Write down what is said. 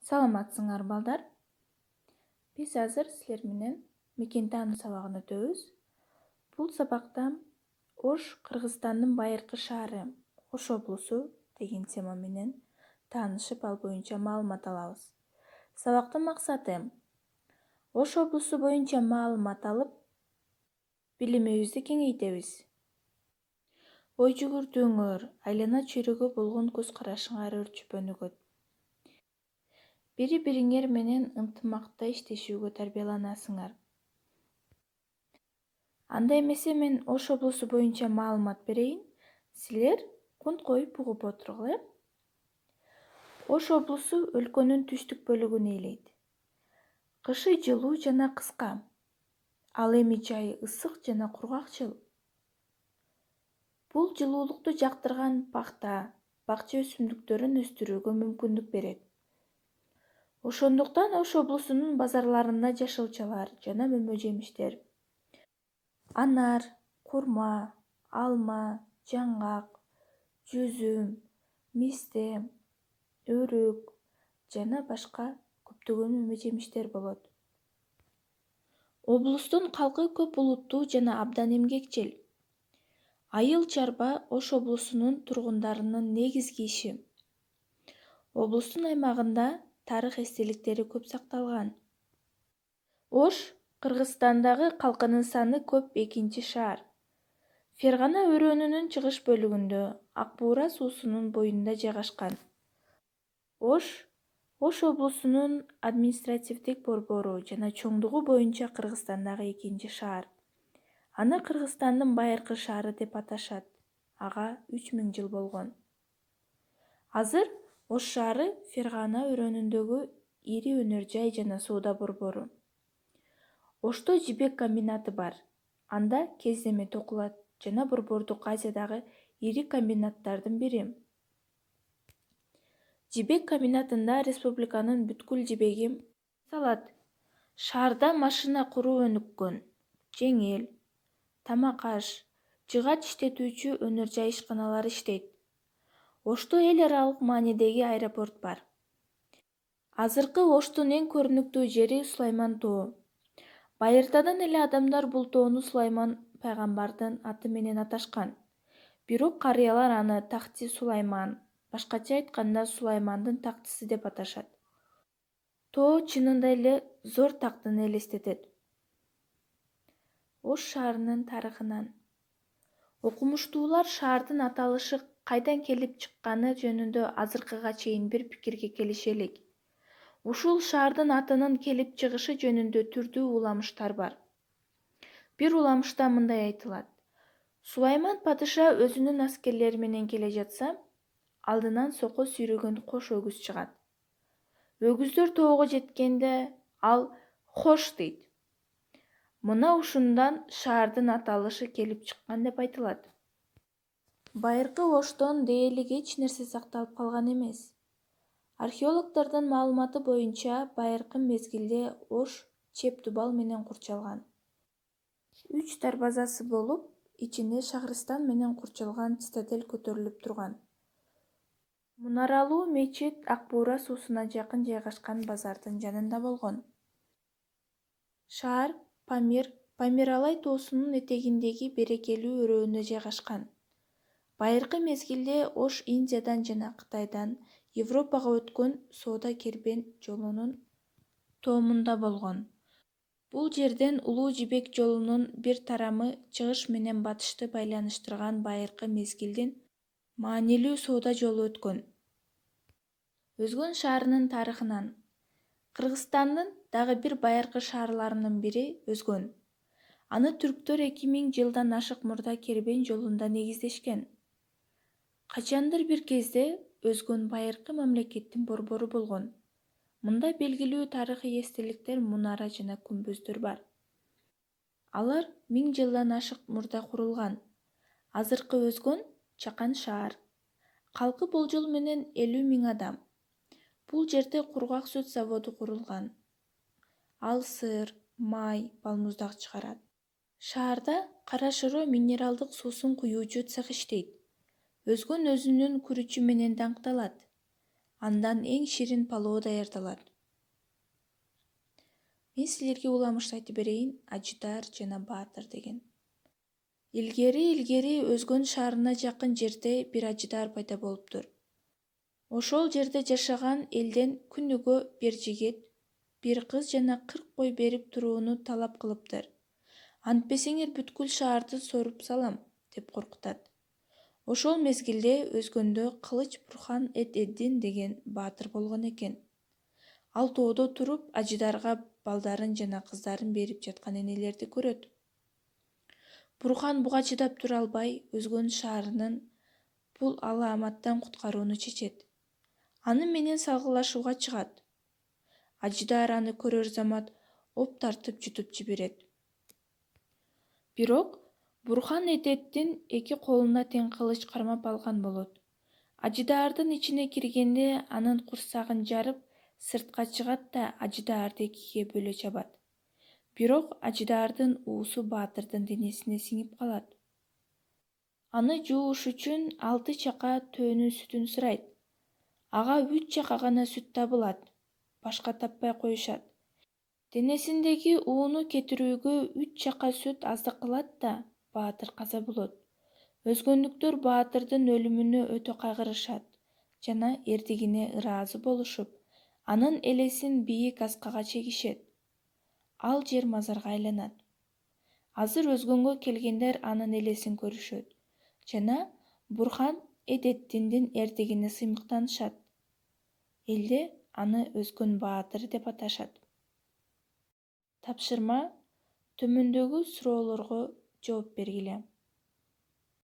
Саламатсыңар балдар. Биз азыр силер менен мекен таануу сабагын өтөбүз. Бул сабакта Ош Кыргызстандын байыркы шаары, Ош облусу деген тема менен таанышып, ал боюнча маалымат алабыз. Сабактын максаты Ош облусу боюнча маалымат алып, билимибизди кеңейтебиз. Ой жүгүртүүңөр, айлана чөйрөгө болгон көз карашыңар өрчүп өнүгөт. Бири-бириңер менен ынтымакта иштешүүгө тарбияланасыңар. Анда эмесе мен Ош облусу боюнча маалымат берейин, силер кунт коюп угуп отургула. Ош облусу өлкөнүн түштүк бөлүгүн ээлейт. Кышы жылуу жана кыска, ал эми жайы ысык жана кургакчыл. Бул жылуулукту жактырган пахта, бакча өсүмдүктөрүн өстүрүүгө мүмкүндүк берет. Ошондуктан Ош облусунун базарларында жашылчалар жана мөмө жемиштер, анар, курма, алма, жаңгак, жүзүм, мисте, өрүк жана башка көптөгөн мөмө жемиштер болот. Облустун калкы көп улуттуу жана абдан эмгекчил. Айыл чарба Ош облусунун тургундарынын негизги иши. Облустун аймагында тарых эстеликтери көп сакталган. Ош Кыргызстандагы калкынын саны көп экинчи шаар. Фергана өрөөнүнүн чыгыш бөлүгүндө, Ак Буура суусунун боюнда жайгашкан. Ош облусунун административдик борбору жана чоңдугу боюнча Кыргызстандагы экинчи шаар. Аны Кыргызстандын байыркы шаары деп аташат. Ага 3000 жыл болгон. Азыр Ош шаары Фергана өрөөнүндөгү ири өнөр жай жана соода борбору. Ошто жибек комбинаты бар. Анда кездеме токулат жана Борбордук Азиядагы ири комбинаттардын бири. Жибек комбинатында республиканын бүткүл жибеги салат. Шаарда машина куруу өнүккөн, жеңил, тамак-аш, жыгач иштетүүчү өнөр жай ишканалары иштейт. Ошто эл аралык маанидеги аэропорт бар. Азыркы Оштун эң көрүнүктүү жери Сулайман тоо. Байыртадан эле адамдар бул тоону Сулайман пайгамбардын аты менен аташкан. Бирок карыялар аны Такти Сулайман, башкача айтканда Сулаймандын тактысы деп аташат. Тоо чынында эле зор тактын элестетет. Ош шаарынын тарыхынан. Окумуштуулар шаардын аталышы кайдан келип чыкканы жөнүндө азыркыга чейин бир пикирге келишелик. Ушул шаардын атынын келип чыгышы жөнүндө түрдүү уламыштар бар. Бир уламышта мындай айтылат: Сулайман падыша өзүнүн аскерлери менен келе жатса, алдынан сокко сүйрөгөн кош өгүз чыгат. Өгүздөр тоого жеткенде ал «хош» дейт. Мына ушундан шаардын аталышы келип чыккан деп айтылат. Байыркы Оштон дээрлик эч нерсе сакталып калган эмес. Археологдордун маалыматы боюнча байыркы мезгилде Ош чеп дубал менен курчалган. 3 дарбазасы болуп, ичинде Шахрыстан менен курчалган цитадель көтөрүлүп турган. Мунаралуу мечит Ак Буура суусуна жакын жайгашкан базардын жанында болгон. Шаар Памир-Алай тоосунун этегиндеги берекелүү өрөөнүндө жайгашкан. Байыркы мезгилде Ош Индиядан жана Кытайдан Европага өткөн соода кербен жолунун тоомунда болгон. Бул жерден Улуу Жибек жолунун бир тарамы чыгыш менен батышты байланыштырган байыркы мезгилдин маанилүү соода жолу өткөн. Өзгөн шаарынын тарыхынан. Кыргызстандын дагы бир байыркы шаарларынын бири Өзгөн. Аны түрктөр 2000 жылдан ашык мурда кербен жолунда негиздешкен. Качандыр бир кезде Өзгөн байыркы мамлекеттин борбору болгон. Мында белгилүү тарыхый эстеликтер мунара жана күмбөздөр бар. Алар 1000 жылдан ашык мурда курулган. Азыркы Өзгөн чакан шаар. Калкы болжол менен 50 000 адам. Бул жерде кургак сүт заводу курулган. Ал сыр, май, балмуздак чыгарат. Шаарда кара шороо минералдык суусун куюучу цех иштейт. Өзгөн өзүнүн күрүчү менен даңкталат. Андан эң ширин палоо даярдалат. Мен силерге уламышты айтып берейин, Ажыдар жана Баатыр деген. Илгери Өзгөн шаарына жакын жерде бир ажыдар пайда болуптур. Ошол жерде жашаган элден күнүгө бир жигит, бир кыз жана 40 кой берип турууну талап кылыптыр. Антпесеңер бүткүл шаарды соруп салам, деп коркутат. Ошол мезгилде Өзгөндө Кылыч Бурхан Эддин деген баатыр болгон экен. Ал тоодо туруп Ажыдарга балдарын жана кыздарын берип жаткан энелерди көрөт. Бурхан буга чыдап тура албай, Өзгөн шаарынын бул алааматтан куткарууну чечет. Аны менен салгылашууга чыгат. Ажыдар аны көрөр замат оп тартып жутуп жиберет. Бирок Бурхан Эддин эки колуна тең кылыч кармап алган болот. Ажыдаардын ичине киргенде анын курсагын жарып, сыртка чыгат да Ажыдаарды экиге бөлө чабат. Бирок Ажыдаардын уусу Баатырдын денесине сиңип калат. Аны жууш үчүн 6 чака төөнүн сүтүн сурайт. Ага 3 чака гана сүт табылат. Башка таппай коюшат. Денесиндеги ууну кетирүүгө 3 чака сүт аздык кылат да Баатыр каза болот. Өзгөндүктөр Баатырдын өлүмүнө өтө кайгырышат жана эрдигине ыраазы болушуп, анын элесин бийик аскага чегишет. Ал жер мазарга айланат. Азыр Өзгөнгө келгендер анын элесин көрүшөт жана Бурхан Эддиндин эрдигине сыймыктанышат. Элде аны Өзгөн Баатыр деп аташат. Тапшырма: төмөндөгү суроолорго жооп бергиле.